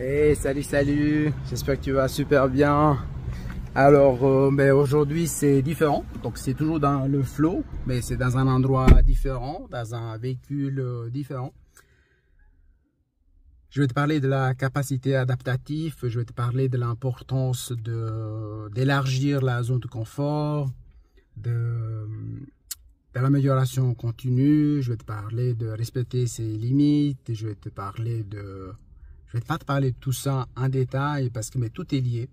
Hey, salut, j'espère que tu vas super bien. Alors, aujourd'hui c'est différent, donc c'est toujours dans le flow, mais c'est dans un endroit différent, dans un véhicule différent. Je vais te parler de la capacité adaptative, je vais te parler de l'importance d'élargir la zone de confort, de l'amélioration continue, je vais te parler de respecter ses limites, je vais pas te parler de tout ça en détail parce que tout est lié.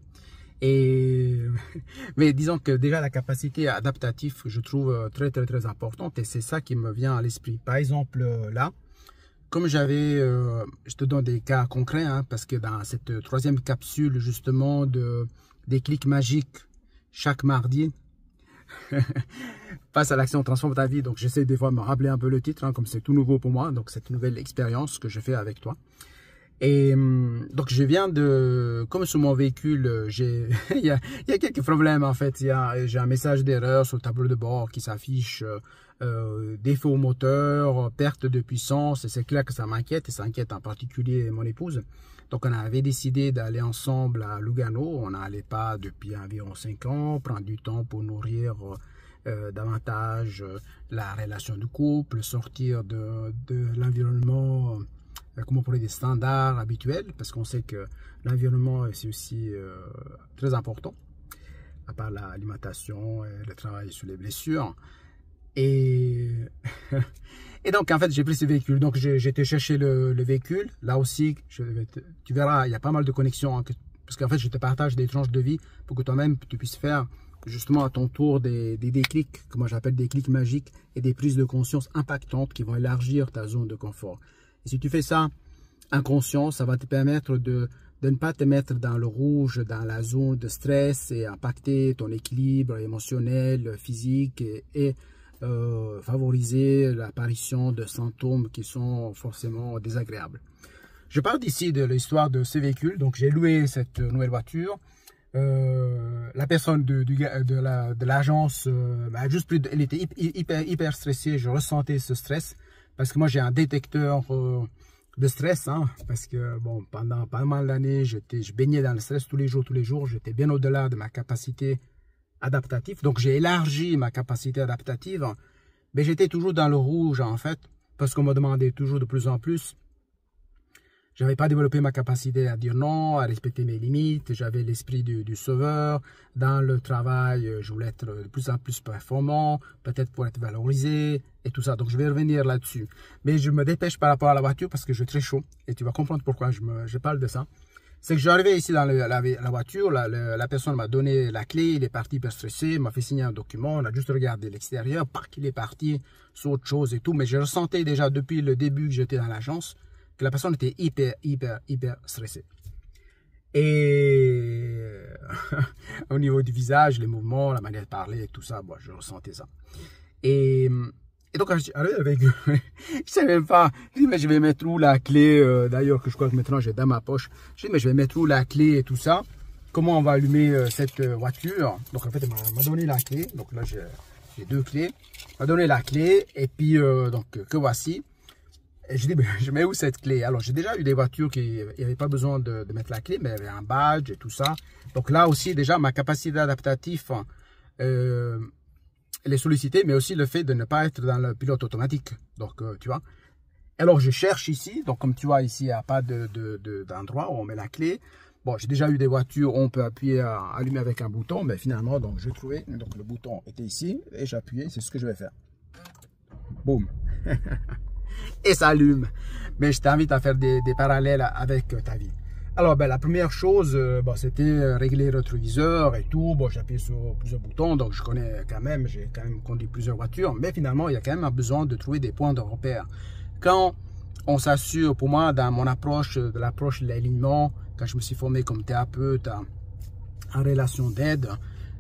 Mais disons que déjà la capacité adaptative, je trouve très importante et c'est ça qui me vient à l'esprit. Par exemple, là, comme je te donne des cas concrets, hein, parce que dans cette troisième capsule justement de déclic magique chaque mardi, face à l'action transforme ta vie. Donc j'essaie des fois de me rappeler un peu le titre, hein, comme c'est tout nouveau pour moi, donc cette nouvelle expérience que je fais avec toi. Et donc je viens comme sur mon véhicule, il y a quelques problèmes en fait. J'ai un message d'erreur sur le tableau de bord qui s'affiche, défaut au moteur, perte de puissance, et c'est clair que ça m'inquiète, et ça inquiète en particulier mon épouse. Donc on avait décidé d'aller ensemble à Lugano, on n'allait pas depuis environ 5 ans, prendre du temps pour nourrir davantage la relation du couple, sortir de l'environnement, comment on pourrait dire, des standards habituels, parce qu'on sait que l'environnement c'est aussi très important, à part l'alimentation et le travail sur les blessures. Et donc en fait j'ai pris ce véhicule, donc j'ai été chercher le véhicule. Là aussi tu verras, il y a pas mal de connexions, hein, parce qu'en fait je te partage des tranches de vie pour que toi-même tu puisses faire justement à ton tour des déclics, que moi j'appelle des déclics magiques, et des prises de conscience impactantes qui vont élargir ta zone de confort. Et si tu fais ça inconscient, ça va te permettre de ne pas te mettre dans le rouge, dans la zone de stress, et impacter ton équilibre émotionnel, physique, et favoriser l'apparition de symptômes qui sont forcément désagréables. Je parle ici de l'histoire de ce véhicule. Donc j'ai loué cette nouvelle voiture. La personne de l'agence m'a juste pris, elle était hyper stressée. Je ressentais ce stress parce que moi j'ai un détecteur de stress, hein, parce que bon, pendant pas mal d'années je baignais dans le stress tous les jours. J'étais bien au-delà de ma capacité adaptative, donc j'ai élargi ma capacité adaptative, mais j'étais toujours dans le rouge en fait, parce qu'on me demandait toujours de plus en plus. J'avais pas développé ma capacité à dire non, à respecter mes limites. J'avais l'esprit du sauveur. Dans le travail, je voulais être de plus en plus performant, peut-être pour être valorisé et tout ça. Donc, je vais revenir là-dessus. Mais je me dépêche par rapport à la voiture parce que je suis très chaud. Et tu vas comprendre pourquoi je parle de ça. C'est que je suis arrivé ici dans la voiture. La personne m'a donné la clé. Il est parti hyper stressé, m'a fait signer un document. On a juste regardé l'extérieur. Il est parti sur autre chose et tout. Mais je ressentais déjà depuis le début que j'étais dans l'agence que la personne était hyper stressée. Et au niveau du visage, les mouvements, la manière de parler, tout ça, bon, je ressentais ça. Et donc, quand je suis arrivé avec je ne savais même pas. Je dis, mais je vais mettre où la clé, d'ailleurs, que je crois que maintenant j'ai dans ma poche. Je dis, mais je vais mettre où la clé et tout ça. Comment on va allumer cette voiture? Donc, en fait, elle m'a donné la clé. Donc là, j'ai 2 clés. Elle m'a donné la clé. Et puis, donc, que voici. Et je dis, ben, je mets où cette clé? Alors, j'ai déjà eu des voitures qui n'avaient pas besoin de mettre la clé, mais il y avait un badge et tout ça. Donc là aussi, déjà, ma capacité adaptative, elle est sollicitée, mais aussi le fait de ne pas être dans le pilote automatique. Donc, tu vois. Alors, je cherche ici. Donc, comme tu vois, ici, il n'y a pas d'endroit où on met la clé. Bon, j'ai déjà eu des voitures où on peut appuyer à allumer avec un bouton, mais finalement, donc, j'ai trouvé. Donc, le bouton était ici et j'ai appuyé. C'est ce que je vais faire. Boum. Et ça allume. Mais je t'invite à faire des parallèles avec ta vie. Alors, ben, la première chose, c'était régler le rétroviseur et tout. Bon, j'ai appuyé sur plusieurs boutons, donc je connais quand même, j'ai quand même conduit plusieurs voitures. Mais finalement, il y a quand même besoin de trouver des points de repère. Quand on s'assure, pour moi, dans mon approche, de l'approche de l'alignement, quand je me suis formé comme thérapeute en relation d'aide,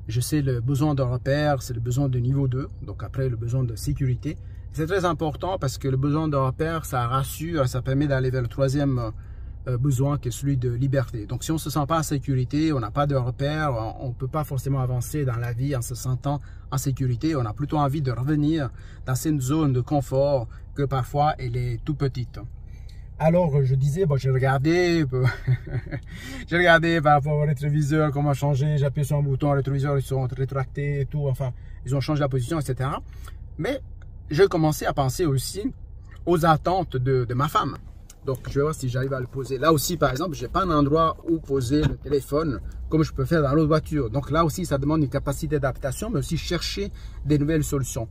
je sais le besoin de repère, c'est le besoin de niveau 2, donc après le besoin de sécurité. C'est très important parce que le besoin de repère, ça rassure, ça permet d'aller vers le troisième besoin qui est celui de liberté. Donc si on ne se sent pas en sécurité, on n'a pas de repère, on ne peut pas forcément avancer dans la vie en se sentant en sécurité. On a plutôt envie de revenir dans cette zone de confort que parfois elle est tout petite. Alors je disais, bon, j'ai regardé, j'ai regardé par rapport au rétroviseur, comment changer, j'ai appuyé sur un bouton, le rétroviseur, ils sont rétractés et tout, enfin, ils ont changé la position, etc. Mais j'ai commencé à penser aussi aux attentes de ma femme. Donc je vais voir si j'arrive à le poser. Là aussi, par exemple, je n'ai pas un endroit où poser le téléphone comme je peux faire dans l'autre voiture. Donc là aussi, ça demande une capacité d'adaptation, mais aussi chercher des nouvelles solutions.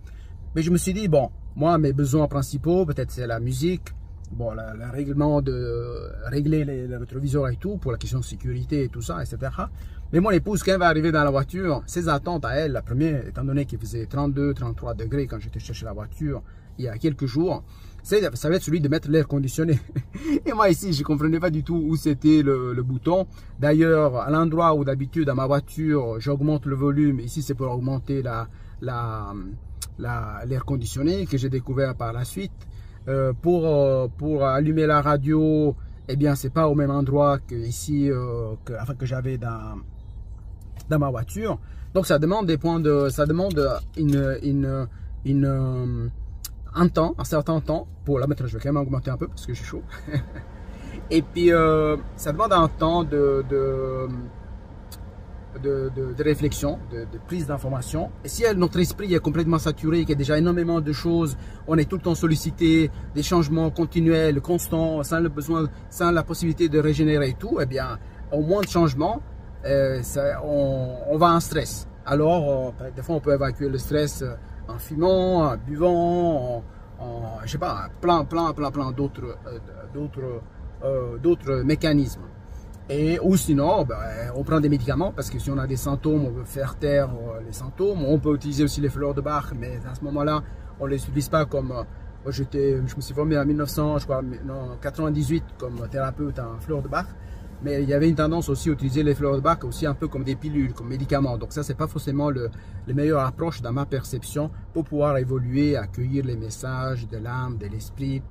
Mais je me suis dit, bon, moi, mes besoins principaux, peut-être c'est la musique, bon, le règlement de régler les rétroviseurs et tout, pour la question de sécurité et tout ça, etc. Mais mon épouse, quand elle va arriver dans la voiture, ses attentes à elle, la première, étant donné qu'il faisait 32, 33 degrés quand j'étais chercher la voiture il y a quelques jours, ça va être celui de mettre l'air conditionné. Et moi ici, je ne comprenais pas du tout où c'était le bouton. D'ailleurs, à l'endroit où d'habitude dans ma voiture, j'augmente le volume, ici c'est pour augmenter l'air conditionné que j'ai découvert par la suite. Pour allumer la radio, eh bien c'est pas au même endroit que ici que j'avais dans ma voiture. Donc ça demande des points ça demande un certain temps pour la mettre. Je vais quand même augmenter un peu parce que je suis chaud. Et puis ça demande un temps de réflexion, de prise d'information. Et si notre esprit est complètement saturé, qu'il y a déjà énormément de choses, on est tout le temps sollicité, des changements continuels, constants, sans la possibilité de régénérer et tout, eh bien, au moins de changements, on va en stress. Alors, des fois, on peut évacuer le stress en fumant, en buvant, je sais pas, plein d'autres mécanismes. Ou sinon, ben, on prend des médicaments parce que si on a des symptômes, on veut faire taire les symptômes. On peut utiliser aussi les fleurs de Bach, mais à ce moment-là, on ne les utilise pas comme... moi, je me suis formé en 1998 comme thérapeute en fleurs de Bach. Mais il y avait une tendance aussi à utiliser les fleurs de Bach aussi un peu comme des pilules, comme médicaments. Donc ça, c'est pas forcément la meilleure approche dans ma perception pour pouvoir évoluer, accueillir les messages de l'âme, de l'esprit,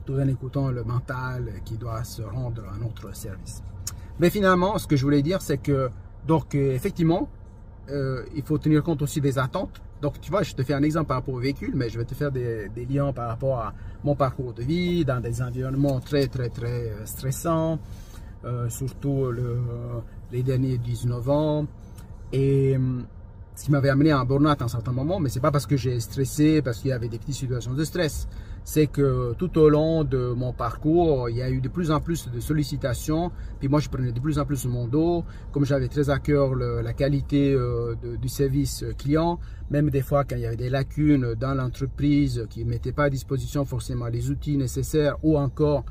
tout en écoutant le mental qui doit se rendre à notre service. Mais finalement, ce que je voulais dire, c'est que, donc, effectivement, il faut tenir compte aussi des attentes. Donc, tu vois, je te fais un exemple par rapport au véhicule, mais je vais te faire des liens par rapport à mon parcours de vie, dans des environnements très stressants, surtout les derniers 19 ans. Et ce qui m'avait amené à un burn-out à un certain moment, mais c'est pas parce que j'ai stressé, parce qu'il y avait des petites situations de stress. C'est que tout au long de mon parcours, il y a eu de plus en plus de sollicitations. Puis moi, je prenais de plus en plus mon dos. Comme j'avais très à cœur la qualité du service client, même des fois quand il y avait des lacunes dans l'entreprise qui ne mettaient pas à disposition forcément les outils nécessaires ou encore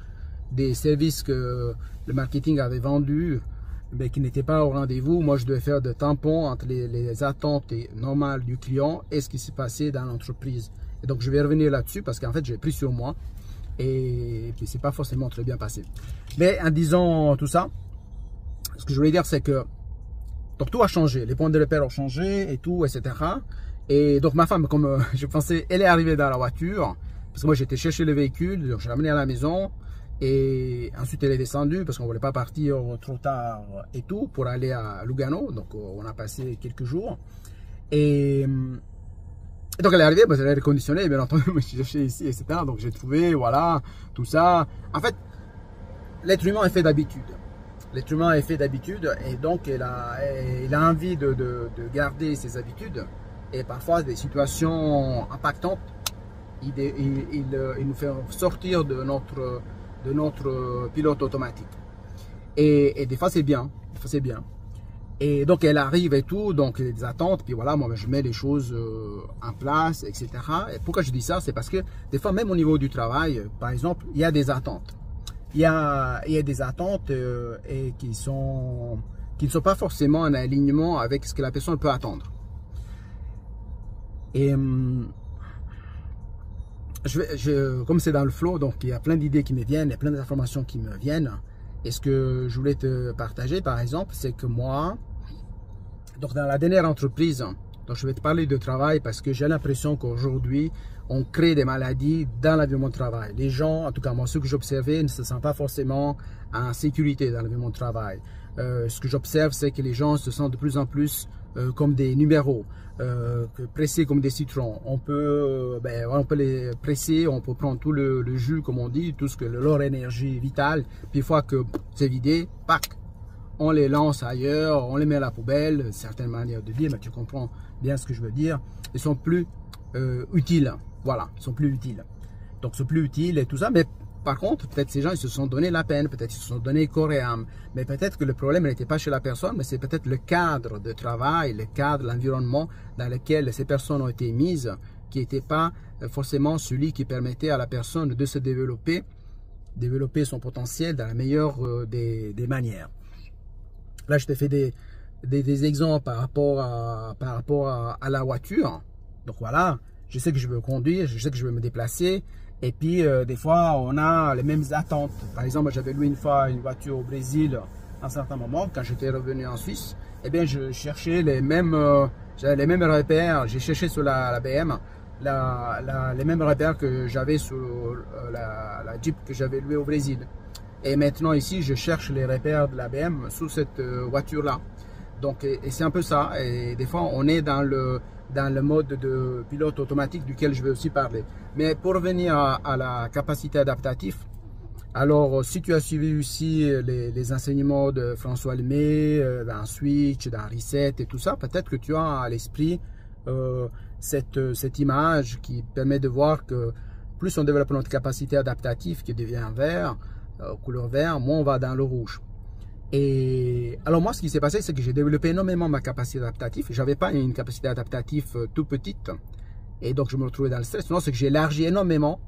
des services que le marketing avait vendus, mais qui n'étaient pas au rendez-vous. Moi, je devais faire de tampon entre les attentes normales du client et ce qui s'est passé dans l'entreprise. Et donc, je vais revenir là-dessus parce qu'en fait, j'ai pris sur moi et puis c'est pas forcément très bien passé. Mais en disant tout ça, ce que je voulais dire, c'est que donc tout a changé. Les points de repère ont changé et tout, etc. Et donc, ma femme, comme je pensais, elle est arrivée dans la voiture parce que moi, j'étais chercher le véhicule, donc je l'ai amené à la maison. Et ensuite, elle est descendue parce qu'on ne voulait pas partir trop tard et tout pour aller à Lugano. Donc, on a passé quelques jours. Et donc, elle est arrivée, elle est reconditionnée, bien entendu, je suis cherché ici, etc. Donc, j'ai trouvé, voilà, tout ça. En fait, l'être humain est fait d'habitude. L'être humain est fait d'habitude et donc, il a envie de garder ses habitudes. Et parfois, des situations impactantes, il nous fait sortir de notre pilote automatique. Et des fois, c'est bien. Des fois, c'est bien. Et donc, elle arrive et tout, donc des attentes, puis voilà, moi, je mets les choses en place, etc. Et pourquoi je dis ça? C'est parce que des fois, même au niveau du travail, par exemple, il y a des attentes. Il y a des attentes et qui ne sont pas forcément en alignement avec ce que la personne peut attendre. Et comme c'est dans le flow, donc il y a plein d'idées qui me viennent, il y a plein d'informations qui me viennent. Et ce que je voulais te partager, par exemple, c'est que moi, donc dans la dernière entreprise, donc je vais te parler de travail parce que j'ai l'impression qu'aujourd'hui, on crée des maladies dans l'environnement de travail. Les gens, en tout cas moi, ceux que j'observais, ne se sentent pas forcément en sécurité dans l'environnement de travail. Ce que j'observe, c'est que les gens se sentent de plus en plus comme des numéros, pressés comme des citrons. On peut les presser, on peut prendre tout le jus, comme on dit, tout ce que leur énergie vitale. Puis une fois que c'est vidé, pac, on les lance ailleurs, on les met à la poubelle. Certaines manières de dire, mais tu comprends bien ce que je veux dire. Ils sont plus utiles. Voilà, ils sont plus utiles. Donc, c'est plus utile et tout ça. Mais par contre, peut-être ces gens, ils se sont donné la peine, peut-être ils se sont donné corps et âme. Mais peut-être que le problème n'était pas chez la personne, mais c'est peut-être le cadre de travail, le cadre, l'environnement dans lequel ces personnes ont été mises, qui n'était pas forcément celui qui permettait à la personne de se développer son potentiel dans la meilleure des manières. Là, je te fais des exemples par rapport à la voiture. Donc voilà, je sais que je veux conduire, je sais que je veux me déplacer. Et puis, des fois, on a les mêmes attentes. Par exemple, j'avais loué une fois une voiture au Brésil à un certain moment. Quand j'étais revenu en Suisse, eh bien, je cherchais j'avais les mêmes repères. J'ai cherché sur la BM les mêmes repères que j'avais sur la Jeep que j'avais louée au Brésil. Et maintenant, ici, je cherche les repères de la BM sous cette voiture-là. Donc, et c'est un peu ça. Et des fois, on est dans le mode de pilote automatique duquel je vais aussi parler. Mais pour revenir à la capacité adaptative, alors si tu as suivi aussi les enseignements de François Lemay, dans Switch, dans Reset et tout ça, peut-être que tu as à l'esprit cette image qui permet de voir que plus on développe notre capacité adaptative qui devient vert, couleur vert, moins on va dans le rouge. Et alors moi, ce qui s'est passé, c'est que j'ai développé énormément ma capacité adaptative. J'avais pas une capacité adaptative tout petite, et donc je me retrouvais dans le stress. Non, c'est que j'ai élargi énormément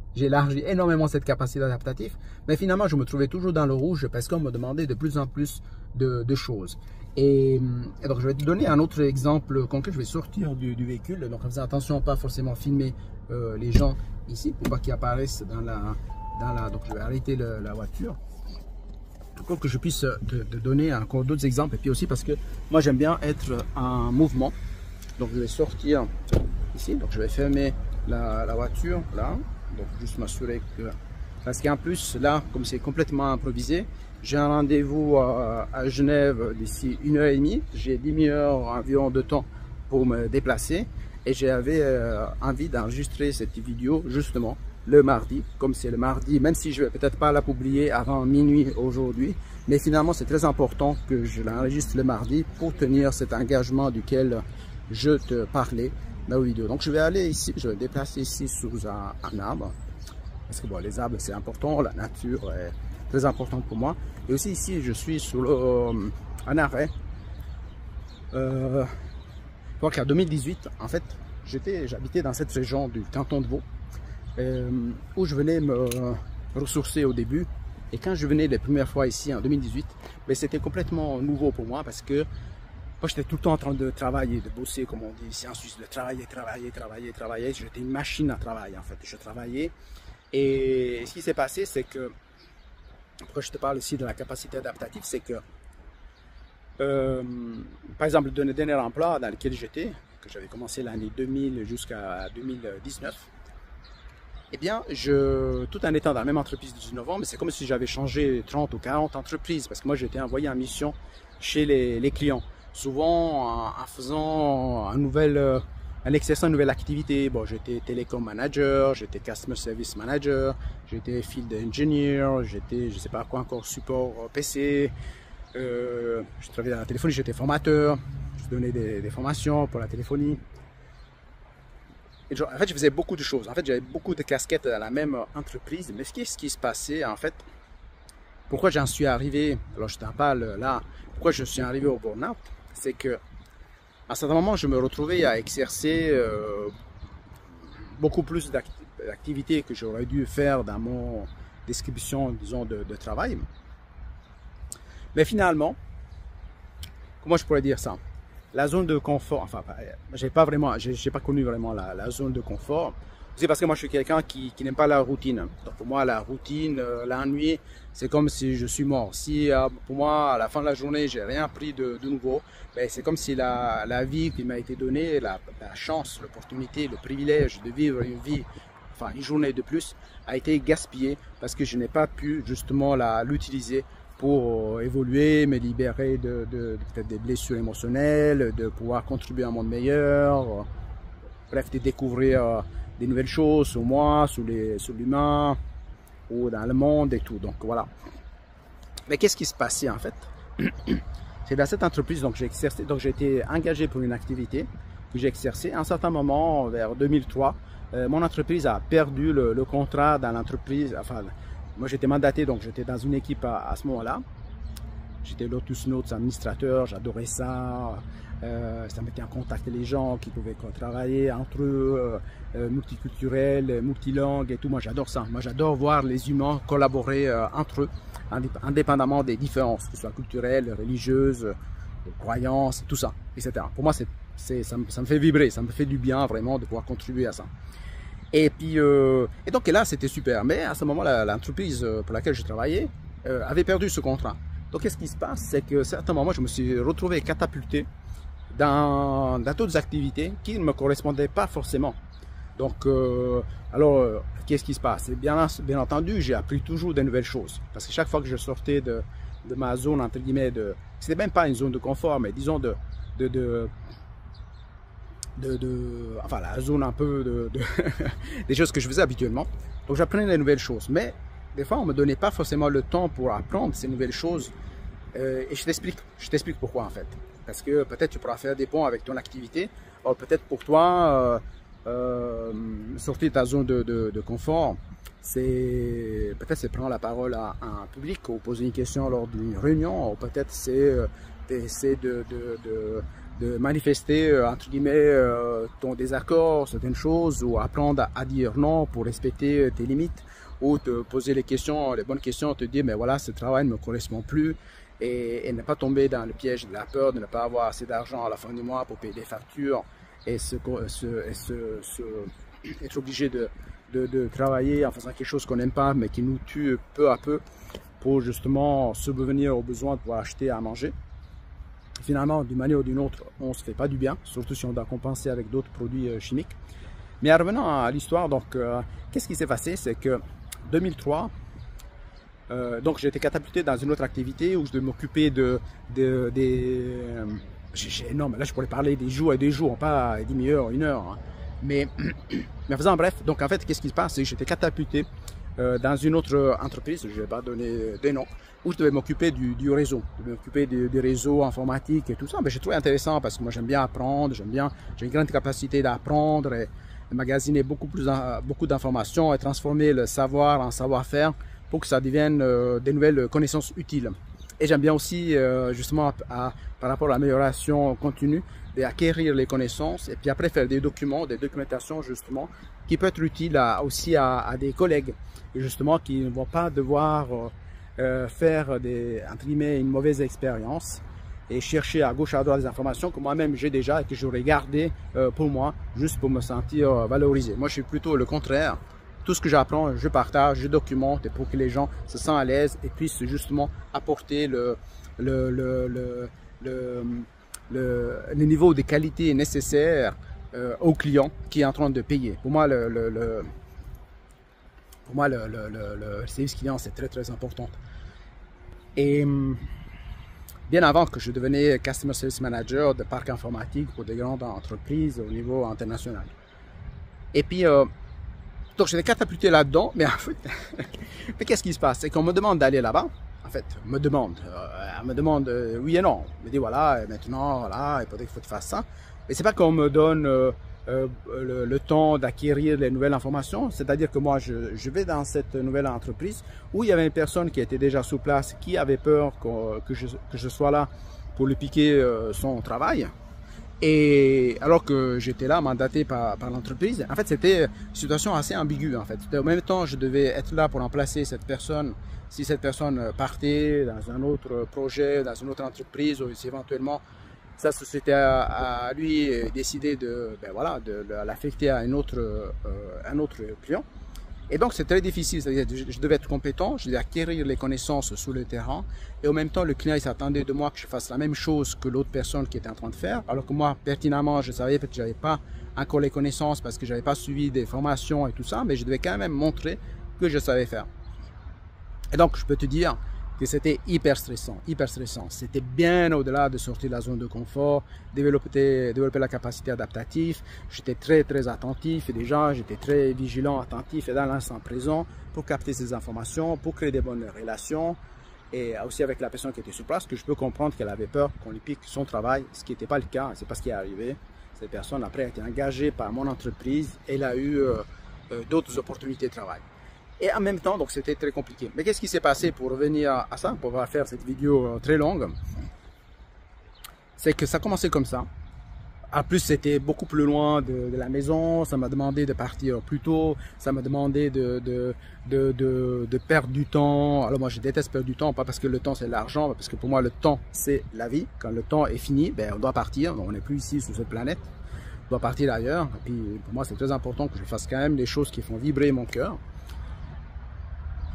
cette capacité adaptative, mais finalement, je me trouvais toujours dans le rouge parce qu'on me demandait de plus en plus de choses. Et donc, je vais te donner un autre exemple concret. Je vais sortir du véhicule, donc faisons attention, pas forcément filmer les gens ici pour pas qu'ils apparaissent dans la. Donc, je vais arrêter la voiture. Pour que je puisse te donner encore d'autres exemples, et puis aussi parce que moi j'aime bien être en mouvement. Donc je vais sortir ici, donc je vais fermer la voiture là, donc juste m'assurer que, parce qu'en plus là, comme c'est complètement improvisé, j'ai un rendez-vous à Genève d'ici 1h30, j'ai 10 heures environ de temps pour me déplacer, et j'avais envie d'enregistrer cette vidéo justement le mardi, comme c'est le mardi, même si je vais peut-être pas la publier avant minuit aujourd'hui, mais finalement c'est très important que je l'enregistre le mardi pour tenir cet engagement duquel je te parlais dans la vidéo. Donc je vais aller ici, je vais me déplacer ici sous un arbre, parce que bon, les arbres c'est important, la nature est très importante pour moi, et aussi ici je suis sur un arrêt. Donc en 2018, en fait, j'habitais dans cette région du canton de Vaud, où je venais me ressourcer au début. Et quand je venais les premières fois ici en 2018, ben, c'était complètement nouveau pour moi, parce que moi j'étais tout le temps en train de travailler, de bosser comme on dit ici en Suisse, de travailler. J'étais une machine à travail en fait, je travaillais. Et ce qui s'est passé, c'est que, pourquoi je te parle ici de la capacité adaptative, c'est que par exemple, le dernier emploi dans lequel j'étais, que j'avais commencé l'année 2000 jusqu'à 2019, eh bien, tout en étant dans la même entreprise 19 ans, mais c'est comme si j'avais changé 30 ou 40 entreprises, parce que moi j'étais envoyé en mission chez les clients, souvent en faisant en exerçant une nouvelle activité. Bon, j'étais télécom manager, j'étais customer service manager, j'étais field engineer, j'étais je sais pas quoi encore, support PC, je travaillais dans la téléphonie, j'étais formateur, je donnais des formations pour la téléphonie. En fait, je faisais beaucoup de choses. En fait, j'avais beaucoup de casquettes dans la même entreprise. Mais qu'est-ce qui se passait, en fait? Pourquoi j'en suis arrivé, alors je t'en parle là, pourquoi je suis arrivé au burn-out? C'est que, à un certain moment, je me retrouvais à exercer beaucoup plus d'activités que j'aurais dû faire dans mon description, disons, de travail. Mais finalement, comment je pourrais dire ça? La zone de confort, enfin, j'ai pas connu vraiment la zone de confort. C'est parce que moi je suis quelqu'un qui n'aime pas la routine. Donc pour moi la routine, l'ennui, c'est comme si je suis mort. Si pour moi à la fin de la journée j'ai rien appris de nouveau, ben, c'est comme si la vie qui m'a été donnée, la chance, l'opportunité, le privilège de vivre une vie, enfin une journée de plus, a été gaspillée parce que je n'ai pas pu justement l'utiliser pour évoluer, me libérer de peut-être des blessures émotionnelles, de pouvoir contribuer à un monde meilleur, bref, de découvrir des nouvelles choses sur moi, sur l'humain, ou dans le monde et tout. Donc voilà. Mais qu'est-ce qui se passait en fait? C'est dans cette entreprise, donc j'ai été engagé pour une activité que j'ai exercée. À un certain moment, vers 2003, mon entreprise a perdu le contrat dans l'entreprise. Enfin, moi j'étais mandaté, donc j'étais dans une équipe à ce moment-là. J'étais Lotus Notes administrateur, j'adorais ça. Ça mettait en contact les gens qui pouvaient travailler entre eux, multiculturels, multilangues et tout. Moi j'adore ça. Moi j'adore voir les humains collaborer entre eux, indépendamment des différences, que ce soit culturelles, religieuses, croyances, tout ça, etc. Pour moi, ça me fait vibrer, ça me fait du bien vraiment de pouvoir contribuer à ça. Et puis, et donc là, c'était super. Mais à ce moment-là, l'entreprise pour laquelle je travaillais avait perdu ce contrat. Donc, qu'est-ce qui se passe? C'est qu'à certains moments, je me suis retrouvé catapulté dans d'autres activités qui ne me correspondaient pas forcément. Donc, alors, qu'est-ce qui se passe? Bien entendu, j'ai appris toujours de nouvelles choses. Parce que chaque fois que je sortais de ma zone, entre guillemets, c'était même pas une zone de confort, mais disons enfin, la zone un peu des choses que je faisais habituellement. Donc, j'apprenais des nouvelles choses. Mais, des fois, on ne me donnait pas forcément le temps pour apprendre ces nouvelles choses. Et je t'explique pourquoi, en fait. Parce que peut-être tu pourras faire des ponts avec ton activité. Or, peut-être pour toi, sortir de ta zone de confort, peut-être c'est prendre la parole à un public ou poser une question lors d'une réunion, ou peut-être c'est essayer de manifester entre guillemets ton désaccord, certaines choses, ou apprendre à dire non pour respecter tes limites, ou te poser les bonnes questions, te dire mais voilà, ce travail ne me correspond plus, et ne pas tomber dans le piège de la peur de ne pas avoir assez d'argent à la fin du mois pour payer des factures, et être obligé de travailler en faisant quelque chose qu'on n'aime pas mais qui nous tue peu à peu pour justement subvenir aux besoins de pouvoir acheter à manger. Finalement, d'une manière ou d'une autre, on ne se fait pas du bien, surtout si on doit compenser avec d'autres produits chimiques. Mais en revenant à l'histoire, donc qu'est-ce qui s'est passé? C'est que 2003, donc j'ai été catapulté dans une autre activité où je devais m'occuper non, mais là je pourrais parler des jours et des jours, pas 10 heures, 1 heure. Hein. Mais faisant bref, donc en fait, qu'est-ce qui se passe? C'est que j'étais catapulté dans une autre entreprise, je ne vais pas donner des noms, où je devais m'occuper du réseau, de m'occuper des réseaux informatiques et tout ça. Mais j'ai trouvé intéressant parce que moi j'aime bien apprendre, j'ai une grande capacité d'apprendre et magasiner beaucoup d'informations et transformer le savoir en savoir-faire pour que ça devienne des nouvelles connaissances utiles. Et j'aime bien aussi, justement, par rapport à l'amélioration continue, d'acquérir les connaissances et puis après faire des documentations, justement, qui peut être utile aussi à des collègues, justement, qui ne vont pas devoir faire entre guillemets, une mauvaise expérience et chercher à gauche à droite des informations que moi-même j'ai déjà et que j'aurais gardé pour moi, juste pour me sentir valorisé. Moi, je suis plutôt le contraire. Tout ce que j'apprends, je partage, je documente pour que les gens se sentent à l'aise et puissent justement apporter le niveau de qualité nécessaire au client qui est en train de payer. Pour moi, le service client, c'est très très important. Et bien avant que je devenais Customer Service Manager de parc informatique pour des grandes entreprises au niveau international. Et puis, donc j'étais catapulté là-dedans, mais en fait, mais qu'est-ce qui se passe? C'est qu'on me demande d'aller là-bas. En fait, on me demande oui et non. On me dit voilà, maintenant, voilà, il faudrait qu'il faut que tu fasses ça. Mais c'est pas qu'on me donne le temps d'acquérir les nouvelles informations. C'est-à-dire que moi, je vais dans cette nouvelle entreprise où il y avait une personne qui était déjà sur place, qui avait peur que je sois là pour lui piquer son travail. Et alors que j'étais là, mandaté par l'entreprise, en fait, c'était une situation assez ambiguë, en fait. En même temps, je devais être là pour remplacer cette personne, si cette personne partait dans un autre projet, dans une autre entreprise, ou si éventuellement sa société à lui décidait de l'affecter à un autre client. Et donc, c'est très difficile, c'est-à-dire je devais être compétent, je devais acquérir les connaissances sur le terrain, et en même temps, le client il s'attendait de moi que je fasse la même chose que l'autre personne qui était en train de faire, alors que moi, pertinemment, je savais que je n'avais pas encore les connaissances parce que je n'avais pas suivi des formations et tout ça, mais je devais quand même montrer que je savais faire. Et donc, je peux te dire que c'était hyper stressant, hyper stressant. C'était bien au-delà de sortir de la zone de confort, développer la capacité adaptative. J'étais très attentif et déjà j'étais très vigilant, attentif et dans l'instant présent pour capter ces informations, pour créer des bonnes relations. Et aussi avec la personne qui était sur place, que je peux comprendre qu'elle avait peur qu'on lui pique son travail, ce qui n'était pas le cas, c'est pas ce qui est arrivé. Cette personne après a été engagée par mon entreprise et elle a eu d'autres opportunités de travail. Et en même temps, donc c'était très compliqué. Mais qu'est-ce qui s'est passé pour revenir à ça, pour pouvoir faire cette vidéo très longue? C'est que ça a commencé comme ça. En plus, c'était beaucoup plus loin de la maison, ça m'a demandé de partir plus tôt, ça m'a demandé de perdre du temps. Alors moi, je déteste perdre du temps, pas parce que le temps c'est l'argent, mais parce que pour moi, le temps c'est la vie. Quand le temps est fini, ben, on doit partir, on n'est plus ici sur cette planète, on doit partir ailleurs. Et puis pour moi, c'est très important que je fasse quand même des choses qui font vibrer mon cœur.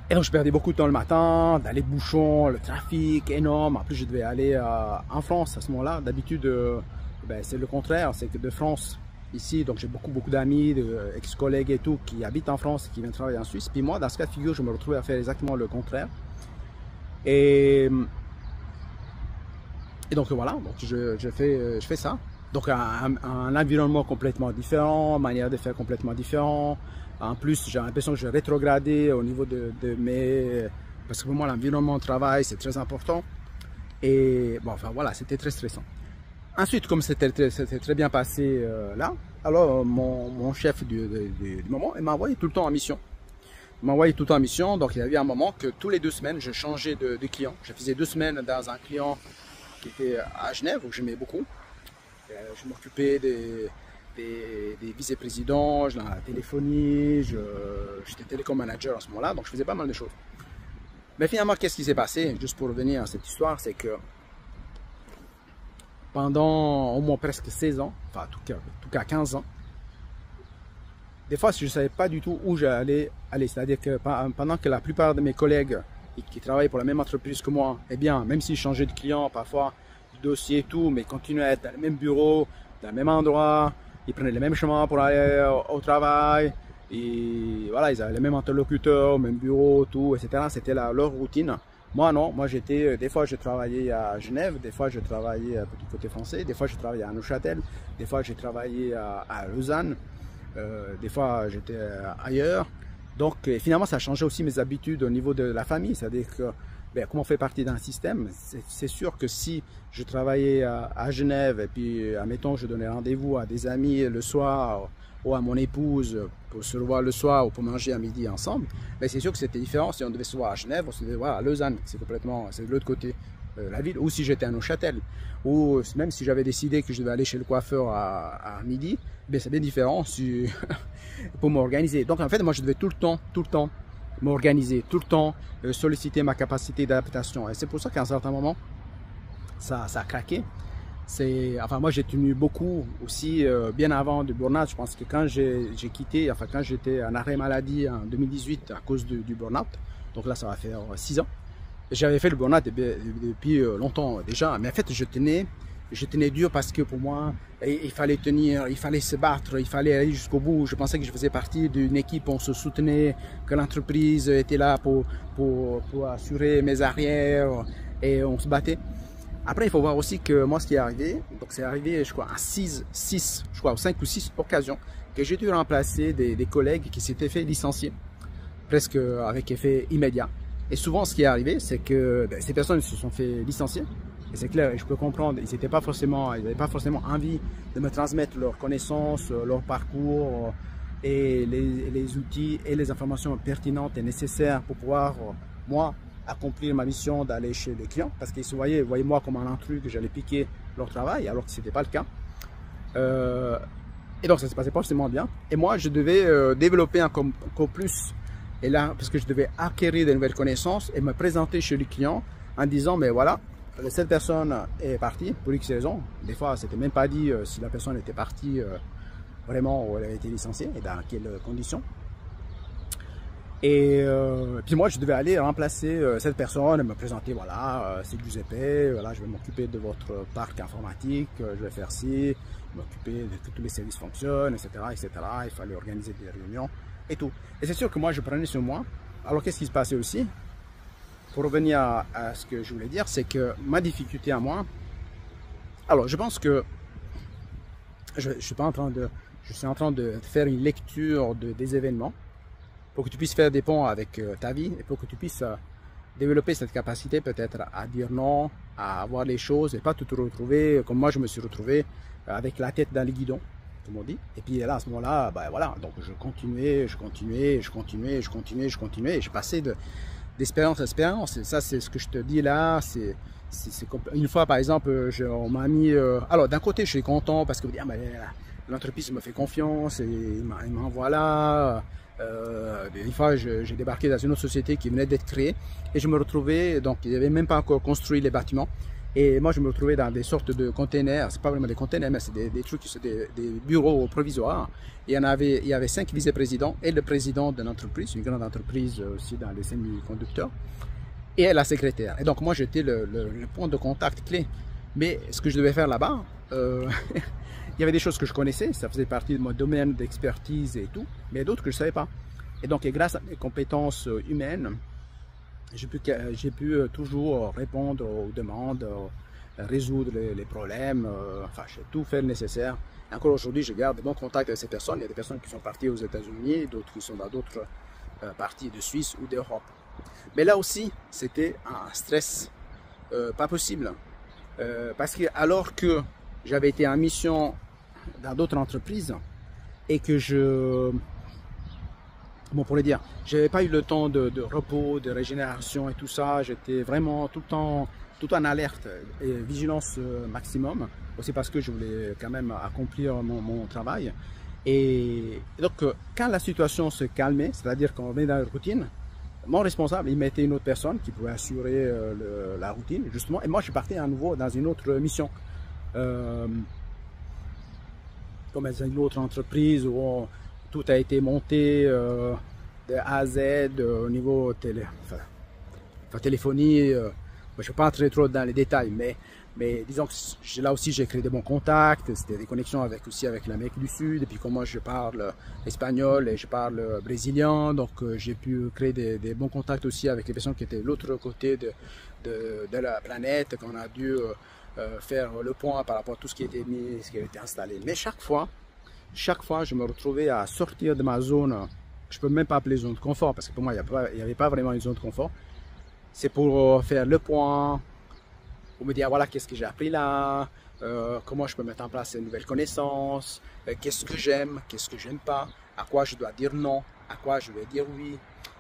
Et donc je perdais beaucoup de temps le matin, dans les bouchons, le trafic énorme. En plus, je devais aller en France à ce moment-là. D'habitude, ben, c'est le contraire, c'est que de France, ici, donc j'ai beaucoup d'amis, ex-collègues et tout, qui habitent en France et qui viennent travailler en Suisse. Puis moi, dans ce cas de figure, je me retrouvais à faire exactement le contraire. Et donc voilà, donc je fais ça. Donc un environnement complètement différent, manière de faire complètement différent. En plus, j'ai l'impression que je rétrogradais au niveau de mes... Parce que pour moi, l'environnement de travail, c'est très important. Et bon, enfin voilà, c'était très stressant. Ensuite, comme c'était très bien passé là, alors mon chef du moment, il m'a envoyé tout le temps en mission. Il m'a envoyé tout le temps en mission, donc il y avait un moment que tous les 2 semaines, je changeais de client. Je faisais 2 semaines dans un client qui était à Genève, où j'aimais beaucoup. Je m'occupais des vice-présidents, de la téléphonie, j'étais télécom manager à ce moment-là, donc je faisais pas mal de choses. Mais finalement, qu'est-ce qui s'est passé, juste pour revenir à cette histoire, c'est que pendant au moins presque 16 ans, enfin en tout cas 15 ans, des fois je ne savais pas du tout où j'allais aller. C'est-à-dire que pendant que la plupart de mes collègues qui travaillaient pour la même entreprise que moi, eh bien, même s'ils changeaient de client, parfois du dossier et tout, mais ils continuaient à être dans le même bureau, dans le même endroit, ils prenaient le même chemin pour aller au travail, et voilà, ils avaient les mêmes interlocuteurs, le même bureau, tout, etc. C'était leur routine. Moi non, moi j'étais, des fois je travaillais à Genève, des fois je travaillais du côté français, des fois je travaillais à Neuchâtel, des fois j'ai travaillé à Lausanne, des fois j'étais ailleurs. Donc finalement ça a changé aussi mes habitudes au niveau de la famille, c'est-à-dire que ben, comme on fait partie d'un système, c'est sûr que si je travaillais à Genève et puis admettons je donnais rendez-vous à des amis le soir, ou à mon épouse pour se revoir le soir ou pour manger à midi ensemble, mais c'est sûr que c'était différent si on devait se voir à Genève, on se devait voir à Lausanne, c'est de l'autre côté de la ville, ou si j'étais à Neuchâtel, ou même si j'avais décidé que je devais aller chez le coiffeur à midi, ben c'est bien différent si, pour m'organiser. Donc en fait, moi je devais tout le temps m'organiser, tout le temps solliciter ma capacité d'adaptation. Et c'est pour ça qu'à un certain moment, ça a craqué. Enfin moi j'ai tenu beaucoup aussi bien avant du burn-out. Je pense que quand j'ai quitté, enfin quand j'étais en arrêt maladie en 2018 à cause du burn-out, donc là ça va faire 6 ans, j'avais fait le burn-out depuis longtemps déjà, mais en fait je tenais dur parce que pour moi il fallait tenir, il fallait se battre, il fallait aller jusqu'au bout. Je pensais que je faisais partie d'une équipe, on se soutenait, que l'entreprise était là pour assurer mes arrières et on se battait. Après, il faut voir aussi que moi, ce qui est arrivé, donc c'est arrivé, je crois, à 5 ou 6 occasions, que j'ai dû remplacer des collègues qui s'étaient fait licencier, presque avec effet immédiat. Et souvent, ce qui est arrivé, c'est que ben, ces personnes se sont fait licencier. Et c'est clair, et je peux comprendre, ils n'avaient pas forcément envie de me transmettre leurs connaissances, leur parcours et les outils et les informations pertinentes et nécessaires pour pouvoir, moi, accomplir ma mission d'aller chez les clients, parce qu'ils se voyaient moi comme un intrus, que j'allais piquer leur travail, alors que ce n'était pas le cas. Et donc ça se passait pas forcément bien. Et moi je devais développer encore plus, et là parce que je devais acquérir de nouvelles connaissances et me présenter chez les clients en disant mais voilà, cette personne est partie pour X raisons. Des fois c'était même pas dit si la personne était partie vraiment ou elle avait été licenciée et dans quelles conditions. Et puis moi, je devais aller remplacer cette personne et me présenter, voilà, c'est Giuseppe, voilà, je vais m'occuper de votre parc informatique, je vais faire ci, m'occuper de que tous les services fonctionnent, etc., etc. Il fallait organiser des réunions et tout. Et c'est sûr que moi, je prenais sur moi. Alors, qu'est-ce qui se passait aussi? pour revenir à ce que je voulais dire, c'est que ma difficulté à moi, alors je pense que je suis en train de faire une lecture des événements pour que tu puisses faire des ponts avec ta vie et pour que tu puisses développer cette capacité peut-être à dire non, à voir les choses et pas te retrouver comme moi je me suis retrouvé avec la tête dans les guidons, comme on dit. Et puis là, à ce moment-là, ben voilà, donc je continuais, et je passais d'expérience à expérience. Et ça, c'est ce que je te dis là, une fois par exemple, on m'a mis, alors d'un côté je suis content parce que ah, ben, l'entreprise me fait confiance et il m'envoie là. Une fois, j'ai débarqué dans une autre société qui venait d'être créée et je me retrouvais, donc ils n'avaient même pas encore construit les bâtiments. Et moi, je me retrouvais dans des sortes de containers, c'est pas vraiment des containers, mais c'est des trucs, c'est des bureaux provisoires. Et il y avait 5 vice-présidents et le président de l'entreprise, une grande entreprise aussi dans les semi-conducteurs, et la secrétaire. Et donc, moi, j'étais le point de contact clé. Mais ce que je devais faire là-bas, il y avait des choses que je connaissais, ça faisait partie de mon domaine d'expertise et tout, mais d'autres que je ne savais pas. Et donc, grâce à mes compétences humaines, j'ai pu toujours répondre aux demandes, résoudre les problèmes, enfin, j'ai tout fait le nécessaire. Et encore aujourd'hui, je garde de bons contacts avec ces personnes. Il y a des personnes qui sont parties aux États-Unis, d'autres qui sont dans d'autres parties de Suisse ou d'Europe. Mais là aussi, c'était un stress pas possible. Parce que alors que j'avais été en mission dans d'autres entreprises et que bon, pour le dire, j'avais pas eu le temps de repos, de régénération et tout ça. J'étais vraiment tout en alerte et vigilance maximum. Aussi parce que je voulais quand même accomplir mon travail. Et donc, quand la situation se calmait, c'est-à-dire qu'on revenait dans la routine, mon responsable, il mettait une autre personne qui pouvait assurer la routine, justement. Et moi, je partais à nouveau dans une autre mission. Comme dans une autre entreprise où tout a été monté de A à Z au niveau téléphonie. Je ne vais pas entrer trop dans les détails, mais disons que là aussi j'ai créé de bons contacts, c'était des connexions aussi avec l'Amérique du Sud, et puis comme moi je parle espagnol et je parle brésilien, donc j'ai pu créer des bons contacts aussi avec les personnes qui étaient de l'autre côté de la planète, qu'on a dû faire le point par rapport à tout ce qui était mis, ce qui était installé. Mais chaque fois, je me retrouvais à sortir de ma zone, je ne peux même pas appeler zone de confort, parce que pour moi, il n'y avait pas vraiment une zone de confort. C'est pour faire le point, pour me dire, voilà, qu'est-ce que j'ai appris là, comment je peux mettre en place de nouvelles connaissances, qu'est-ce que j'aime, qu'est-ce que j'aime pas, à quoi je dois dire non, à quoi je vais dire oui,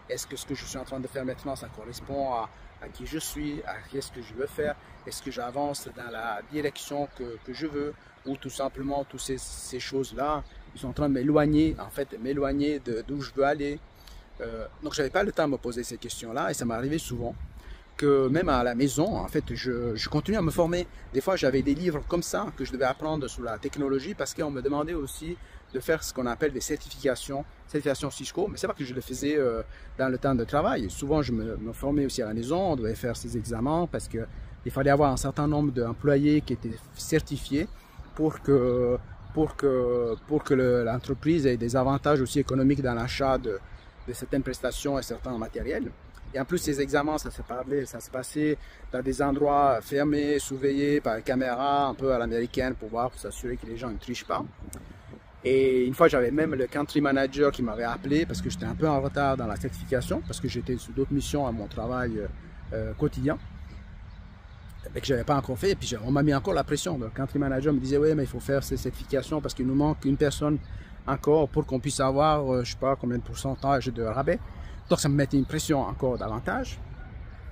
est-ce que ce que je suis en train de faire maintenant, ça correspond à qui je suis, à qu'est-ce que je veux faire, est-ce que j'avance dans la direction que je veux, ou tout simplement toutes ces choses-là, ils sont en train de m'éloigner, en fait, d'où je veux aller. Donc j'avais pas le temps de me poser ces questions-là, et ça m'est arrivé souvent que même à la maison, en fait, je continue à me former. Des fois, j'avais des livres comme ça que je devais apprendre sur la technologie parce qu'on me demandait aussi de faire ce qu'on appelle des certifications Cisco, mais c'est pas que je le faisais dans le temps de travail. Souvent, je me formais aussi à la maison, on devait faire ces examens parce que il fallait avoir un certain nombre d'employés qui étaient certifiés pour que l'entreprise ait des avantages aussi économiques dans l'achat de certaines prestations et certains matériels. Et en plus, ces examens, ça se passait dans des endroits fermés, surveillés par caméra, un peu à l'américaine, pour s'assurer que les gens ne trichent pas. Et une fois, j'avais même le country manager qui m'avait appelé parce que j'étais un peu en retard dans la certification, parce que j'étais sur d'autres missions à mon travail quotidien, et que je n'avais pas encore fait. Et puis, on m'a mis encore la pression. Le country manager me disait, oui, mais il faut faire ces certifications parce qu'il nous manque une personne encore pour qu'on puisse avoir, je ne sais pas combien de pourcentage de rabais. Donc ça me mettait une pression encore davantage.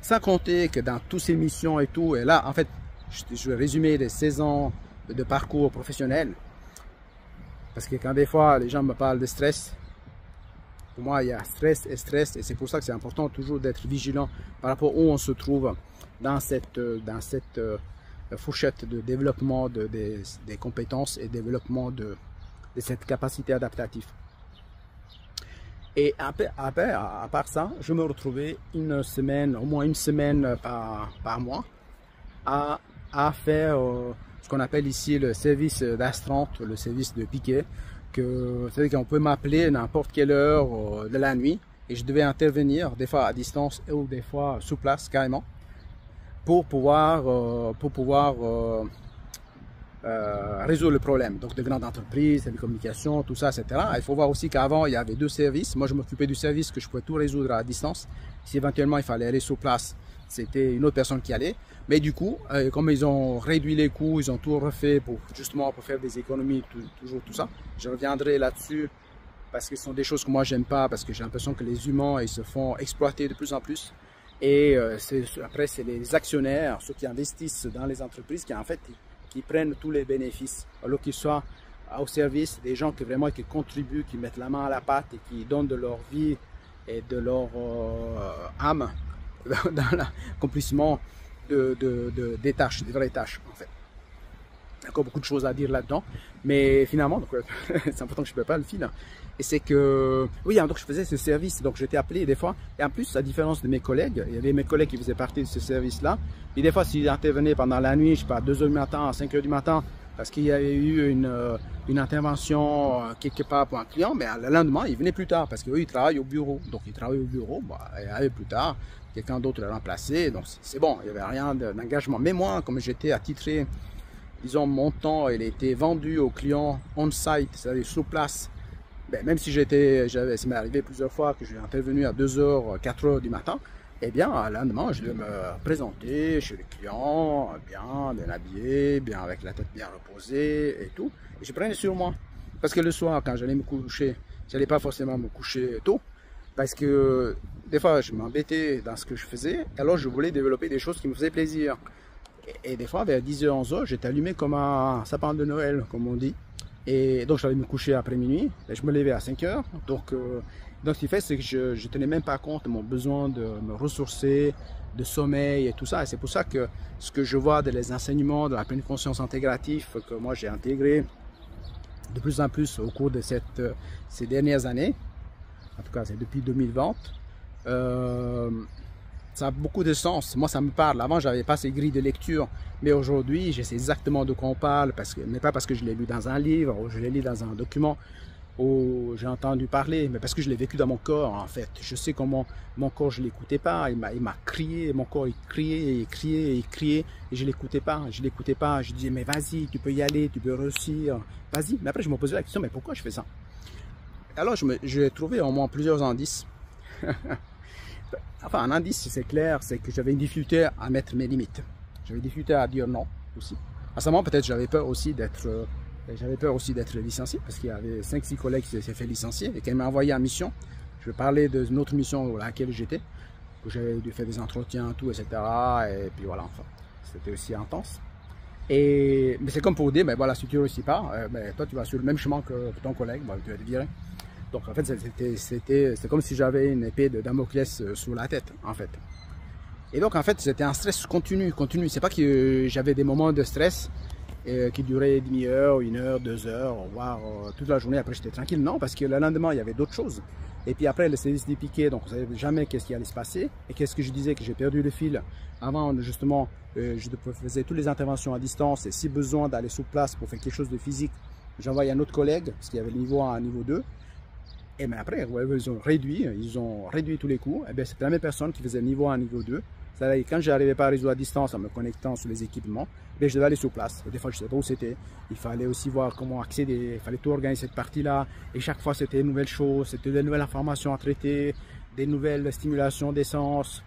Sans compter que dans toutes ces missions et tout, et là en fait, je vais résumer les 16 ans de parcours professionnel. Parce que quand des fois les gens me parlent de stress, pour moi il y a stress, et c'est pour ça que c'est important toujours d'être vigilant par rapport où on se trouve dans cette fourchette de développement des compétences et développement de cette capacité adaptative. Et à part ça, je me retrouvais au moins une semaine par mois à faire ce qu'on appelle ici le service d'astreinte, le service de piquet. C'est-à-dire qu'on peut m'appeler à n'importe quelle heure de la nuit et je devais intervenir des fois à distance ou des fois sur place carrément pour pouvoir résoudre le problème. Donc de grandes entreprises, télécommunications, tout ça, etc. Il faut voir aussi qu'avant il y avait deux services. Moi je m'occupais du service que je pouvais tout résoudre à distance. Si éventuellement il fallait aller sur place, c'était une autre personne qui allait. Mais du coup, comme ils ont réduit les coûts, ils ont tout refait pour justement pour faire des économies, toujours tout ça. Je reviendrai là-dessus parce que ce sont des choses que moi j'aime pas, parce que j'ai l'impression que les humains ils se font exploiter de plus en plus. Et après c'est les actionnaires, ceux qui investissent dans les entreprises, qui en fait qui prennent tous les bénéfices, alors qu'ils soient au service des gens qui vraiment qui contribuent, qui mettent la main à la pâte et qui donnent de leur vie et de leur âme dans l'accomplissement des tâches, des vraies tâches en fait. Il y a encore beaucoup de choses à dire là-dedans, mais finalement, c'est important que je ne peux pas le fil. Et c'est que, oui, donc je faisais ce service, donc j'étais appelé des fois, et en plus, à différence de mes collègues, il y avait mes collègues qui faisaient partie de ce service-là, et des fois, s'ils intervenaient pendant la nuit, je sais pas, à 2 h du matin, à 5 h du matin, parce qu'il y avait eu une intervention quelque part pour un client, mais le lendemain, ils venaient plus tard, parce qu'eux, ils travaillent au bureau. Donc, ils travaillent au bureau, bah, et arrivaient plus tard, quelqu'un d'autre l'a remplacé, donc c'est bon, il n'y avait rien d'engagement. Mais moi, comme j'étais attitré, disons, mon temps, il était vendu aux clients on-site, c'est-à-dire sur place. Ben, même si ça m'est arrivé plusieurs fois que j'ai intervenu à 2 h, 4 h du matin, eh bien, le lendemain, je devais me présenter chez les clients, bien habillé, bien avec la tête bien reposée et tout. Et je prenais sur moi. Parce que le soir, quand j'allais me coucher, je n'allais pas forcément me coucher tôt. Parce que des fois, je m'embêtais dans ce que je faisais. Alors, je voulais développer des choses qui me faisaient plaisir. Et des fois, vers 10 h, 11 h, j'étais allumé comme un sapin de Noël, comme on dit. Et donc, j'allais me coucher après minuit. Et je me levais à 5 h. Donc, ce qui fait, c'est que je ne tenais même pas compte de mon besoin de me ressourcer, de sommeil et tout ça. Et c'est pour ça que ce que je vois des enseignements de la pleine conscience intégrative que moi j'ai intégré de plus en plus au cours de ces dernières années, en tout cas c'est depuis 2020, ça a beaucoup de sens. Moi ça me parle. Avant j'avais pas ces grilles de lecture, mais aujourd'hui je sais exactement de quoi on parle, mais pas parce que je l'ai lu dans un livre ou je l'ai lu dans un document où j'ai entendu parler, mais parce que je l'ai vécu dans mon corps en fait. Je sais comment mon corps, je l'écoutais pas, il m'a crié, mon corps il criait, il criait, il criait, et je l'écoutais pas, je disais mais vas-y, tu peux y aller, tu peux réussir, vas-y. Mais après je me posais la question, mais pourquoi je fais ça? Alors j'ai trouvé au moins plusieurs indices. Enfin un indice c'est clair, c'est que j'avais une difficulté à mettre mes limites, j'avais une difficulté à dire non aussi. À ce moment peut-être j'avais peur aussi d'être licencié, parce qu'il y avait 5-6 collègues qui s'étaient fait licencier et qui m'ont envoyé en mission. Je vais parler d'une autre mission à laquelle j'étais, où j'avais dû faire des entretiens, tout, etc. Et puis voilà, enfin, c'était aussi intense. Mais c'est comme pour dire, ben voilà, si tu ne réussis pas, ben, toi tu vas sur le même chemin que ton collègue, ben, tu vas te virer. Donc en fait, c'était comme si j'avais une épée de Damoclès sur la tête, en fait. Et donc en fait, c'était un stress continu. C'est pas que j'avais des moments de stress qui durait demi-heure, 1 heure, 2 heures, voire toute la journée, après j'étais tranquille. Non, parce que le lendemain, il y avait d'autres choses. Et puis après, le service des piquets, donc on ne savait jamais qu'est-ce qui allait se passer. Et qu'est-ce que je disais, que j'ai perdu le fil. Avant, justement, je faisais toutes les interventions à distance. Et si besoin d'aller sur place pour faire quelque chose de physique, j'envoyais un autre collègue, parce qu'il y avait le niveau 1 et niveau 2. Et mais après, ouais, ils ont réduit tous les coûts. Et bien, c'était la même personne qui faisait niveau 1, niveau 2. C'est-à-dire quand je n'arrivais pas à résoudre à distance en me connectant sur les équipements, je devais aller sur place. Des fois, je ne savais pas où c'était. Il fallait aussi voir comment accéder. Il fallait tout organiser cette partie-là. Et chaque fois, c'était une nouvelle chose. C'était des nouvelles informations à traiter, des nouvelles stimulations des sens,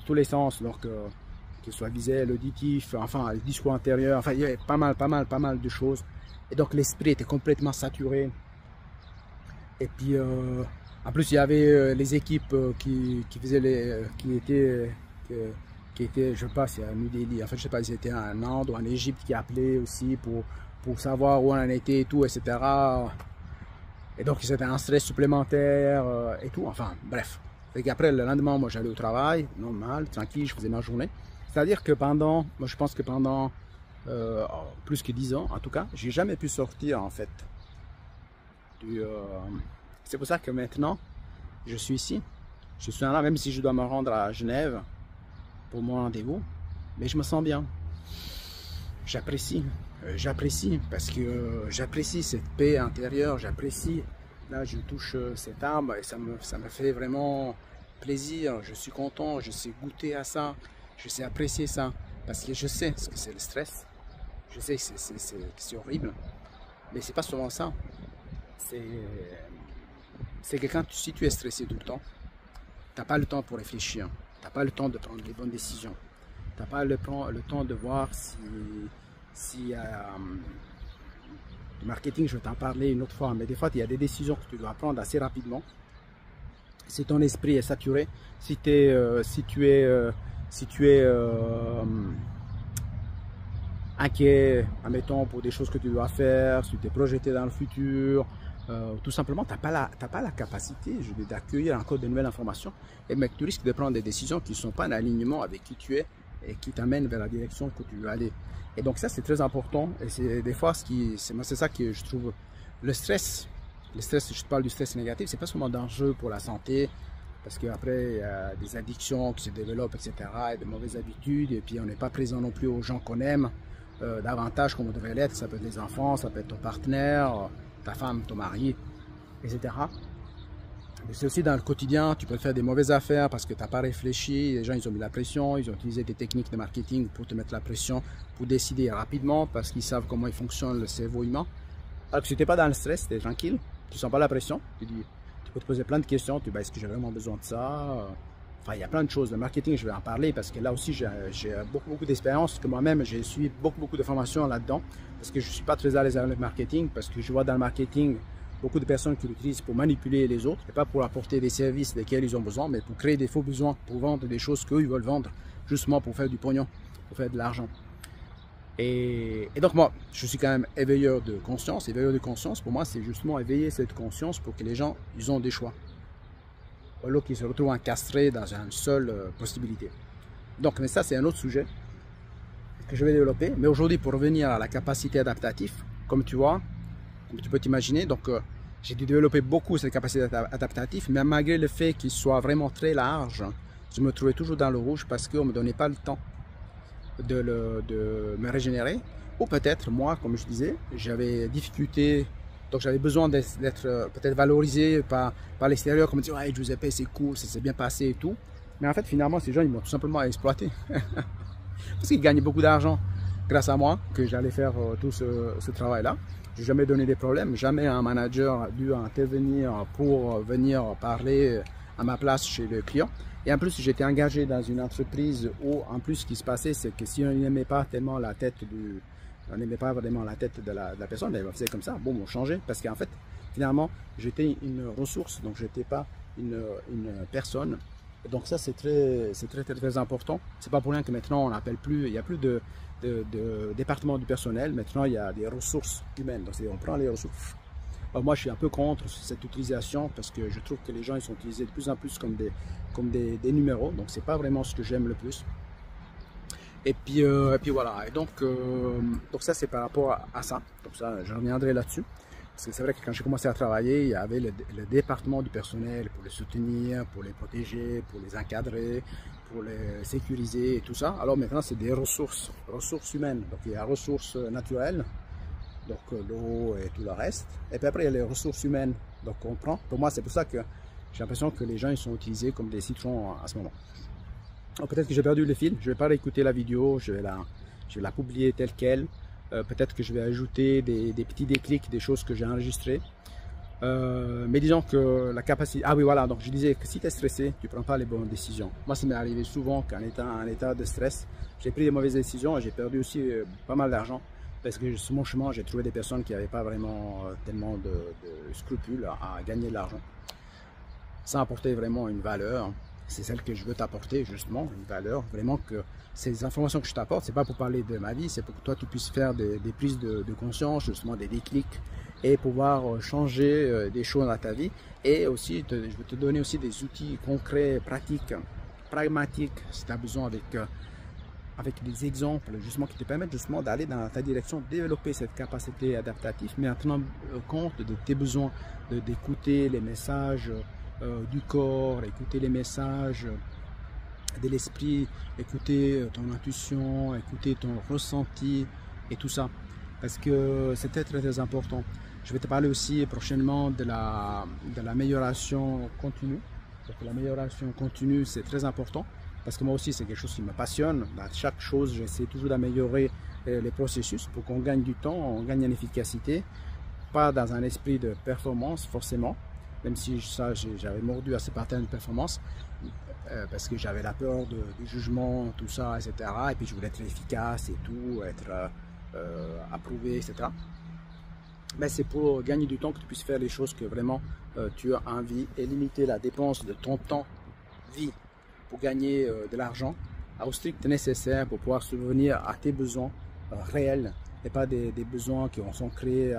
tous les sens. Donc, qu'il soit visuel, auditif, enfin, le discours intérieur. Enfin, il y avait pas mal de choses. Et donc, l'esprit était complètement saturé. Et puis, en plus, il y avait les équipes qui étaient, je ne sais pas, c'est à New Delhi. En fait, je ne sais pas, ils étaient en Inde ou en Égypte qui appelaient aussi pour savoir où on en était et tout, etc. Et donc, c'était un stress supplémentaire et tout. Enfin, bref. Et qu'après, le lendemain, moi, j'allais au travail, normal, tranquille, je faisais ma journée. C'est-à-dire que moi, je pense que pendant plus que 10 ans, en tout cas, j'ai jamais pu sortir, en fait. C'est pour ça que maintenant, je suis ici. Je suis là, même si je dois me rendre à Genève pour mon rendez-vous. Mais je me sens bien. J'apprécie parce que j'apprécie cette paix intérieure. J'apprécie là, je touche cet arbre et ça me fait vraiment plaisir. Je suis content, je sais goûter à ça, je sais apprécier ça. Parce que je sais ce que c'est le stress. Je sais que c'est horrible. Mais c'est pas seulement ça. C'est que quand si tu es stressé tout le temps, tu n'as pas le temps pour réfléchir. Tu n'as pas le temps de prendre les bonnes décisions. Tu n'as pas le temps de voir si le marketing, je vais t'en parler une autre fois, mais des fois, il y a des décisions que tu dois prendre assez rapidement. Si ton esprit est saturé, si tu es inquiet, admettons, pour des choses que tu dois faire, si tu es projeté dans le futur, tout simplement, tu n'as pas la capacité d'accueillir encore de nouvelles informations. Et mec, tu risques de prendre des décisions qui ne sont pas en alignement avec qui tu es et qui t'amènent vers la direction que tu veux aller. Et donc ça, c'est très important. Et c'est des fois, c'est ça que je trouve le stress. Le stress, je te parle du stress négatif, c'est pas seulement dangereux pour la santé, parce qu'après, il y a des addictions qui se développent, etc., et de mauvaises habitudes, et puis on n'est pas présent non plus aux gens qu'on aime, davantage comme on devrait l'être. Ça peut être les enfants, ça peut être ton partenaire, ta femme, ton mari, etc. Mais c'est aussi dans le quotidien, tu peux faire des mauvaises affaires parce que tu n'as pas réfléchi, les gens ils ont mis la pression, ils ont utilisé des techniques de marketing pour te mettre la pression, pour décider rapidement, parce qu'ils savent comment il fonctionne le cerveau humain. Alors que si tu n'es pas dans le stress, tu es tranquille, tu ne sens pas la pression, tu peux te poser plein de questions, tu dis est-ce que j'ai vraiment besoin de ça? Enfin, il y a plein de choses. Le marketing, je vais en parler parce que là aussi, j'ai beaucoup d'expérience, que moi-même, j'ai suivi beaucoup de formations là-dedans, parce que je ne suis pas très à l'aise avec le marketing, parce que je vois dans le marketing beaucoup de personnes qui l'utilisent pour manipuler les autres, et pas pour apporter des services desquels ils ont besoin, mais pour créer des faux besoins, pour vendre des choses qu'eux, ils veulent vendre, justement pour faire du pognon, pour faire de l'argent. Et donc moi, je suis quand même éveilleur de conscience. Éveilleur de conscience, pour moi, c'est justement éveiller cette conscience pour que les gens, ils ont des choix. Au lieu qu'ils se retrouvent encastrés dans une seule possibilité. Donc, mais ça, c'est un autre sujet que je vais développer. Mais aujourd'hui, pour revenir à la capacité adaptative, comme tu vois, comme tu peux t'imaginer, donc j'ai dû développer beaucoup cette capacité adaptative, mais malgré le fait qu'il soit vraiment très large, je me trouvais toujours dans le rouge parce qu'on ne me donnait pas le temps de me régénérer. Ou peut-être, moi, comme je disais, j'avais difficulté, donc j'avais besoin d'être peut-être valorisé par l'extérieur, comme dire, hey, Giuseppe, c'est cool, ça s'est bien passé et tout. Mais en fait, finalement, ces gens, ils m'ont tout simplement exploité. Parce qu'ils gagnaient beaucoup d'argent grâce à moi, que j'allais faire tout ce travail-là. Je n'ai jamais donné des problèmes, jamais un manager a dû intervenir pour venir parler à ma place chez le client. Et en plus, j'étais engagé dans une entreprise où, en plus, ce qui se passait, c'est que si on n'aimait pas tellement la tête on n'aimait pas vraiment la tête de la personne, elle faisait comme ça, bon, on changeait, parce qu'en fait, finalement, j'étais une ressource, donc je n'étais pas une personne. Donc ça, c'est très important. C'est pas pour rien que maintenant, on n'appelle plus, il n'y a plus de département du personnel, maintenant, il y a des ressources humaines, donc on prend les ressources. Alors moi, je suis un peu contre cette utilisation parce que je trouve que les gens ils sont utilisés de plus en plus comme des numéros. Donc, c'est pas vraiment ce que j'aime le plus. Et puis voilà. Et donc ça, c'est par rapport à ça. Donc ça, je reviendrai là-dessus. Parce que c'est vrai que quand j'ai commencé à travailler, il y avait le département du personnel pour les soutenir, pour les protéger, pour les encadrer, pour les sécuriser et tout ça. Alors maintenant, c'est des ressources humaines. Donc, il y a ressources naturelles. Donc l'eau et tout le reste. Et puis après, il y a les ressources humaines. Donc on prend. Pour moi, c'est pour ça que j'ai l'impression que les gens ils sont utilisés comme des citrons à ce moment. Peut-être que j'ai perdu le fil. Je ne vais pas réécouter la vidéo. Je vais la publier telle quelle. Peut-être que je vais ajouter des petits déclics, des choses que j'ai enregistrées. Mais disons que la capacité... Ah oui, voilà. Donc je disais que si tu es stressé, tu ne prends pas les bonnes décisions. Moi, ça m'est arrivé souvent qu'en étant en état de stress, j'ai pris des mauvaises décisions et j'ai perdu aussi pas mal d'argent. Parce que sur mon chemin, j'ai trouvé des personnes qui n'avaient pas vraiment tellement de scrupules à gagner de l'argent. Sans apporter vraiment une valeur. C'est celle que je veux t'apporter, justement, une valeur. Vraiment que ces informations que je t'apporte, c'est pas pour parler de ma vie, c'est pour que toi, tu puisses faire des prises de conscience, justement, des déclics, et pouvoir changer des choses dans ta vie. Et aussi, je vais te donner aussi des outils concrets, pratiques, pragmatiques, si tu as besoin avec des exemples justement qui te permettent justement d'aller dans ta direction, développer cette capacité adaptative, mais en tenant compte de tes besoins, d'écouter les messages du corps, écouter les messages de l'esprit, écouter ton intuition, écouter ton ressenti et tout ça, parce que c'est très important. Je vais te parler aussi prochainement de l'amélioration continue. Donc l'amélioration continue, c'est très important parce que moi aussi, c'est quelque chose qui me passionne. Dans chaque chose, j'essaie toujours d'améliorer les processus pour qu'on gagne du temps, on gagne en efficacité, pas dans un esprit de performance forcément, même si ça, j'avais mordu à ce pattern de performance parce que j'avais la peur du jugement, tout ça, etc. Et puis je voulais être efficace et tout, être approuvé, etc. Mais c'est pour gagner du temps que tu puisses faire les choses que vraiment tu as envie et limiter la dépense de ton temps vie pour gagner de l'argent au strict nécessaire pour pouvoir subvenir à tes besoins réels et pas des besoins qui sont créés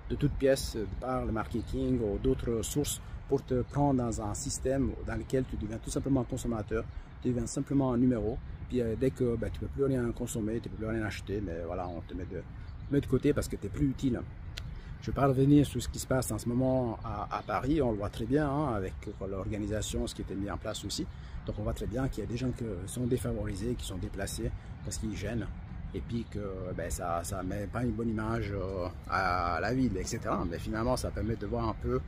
de toutes pièces par le marketing ou d'autres sources pour te prendre dans un système dans lequel tu deviens tout simplement un consommateur, tu deviens simplement un numéro, puis dès que tu ne peux plus rien consommer, tu ne peux plus rien acheter, mais voilà, on te met de côté parce que tu n'es plus utile. Je ne vais pas revenir sur ce qui se passe en ce moment à Paris, on le voit très bien hein, avec l'organisation, ce qui était mis en place aussi. Donc on voit très bien qu'il y a des gens qui sont défavorisés, qui sont déplacés parce qu'ils gênent. Et puis que ça ne met pas une bonne image à la ville, etc. Mais finalement, ça permet de voir un peu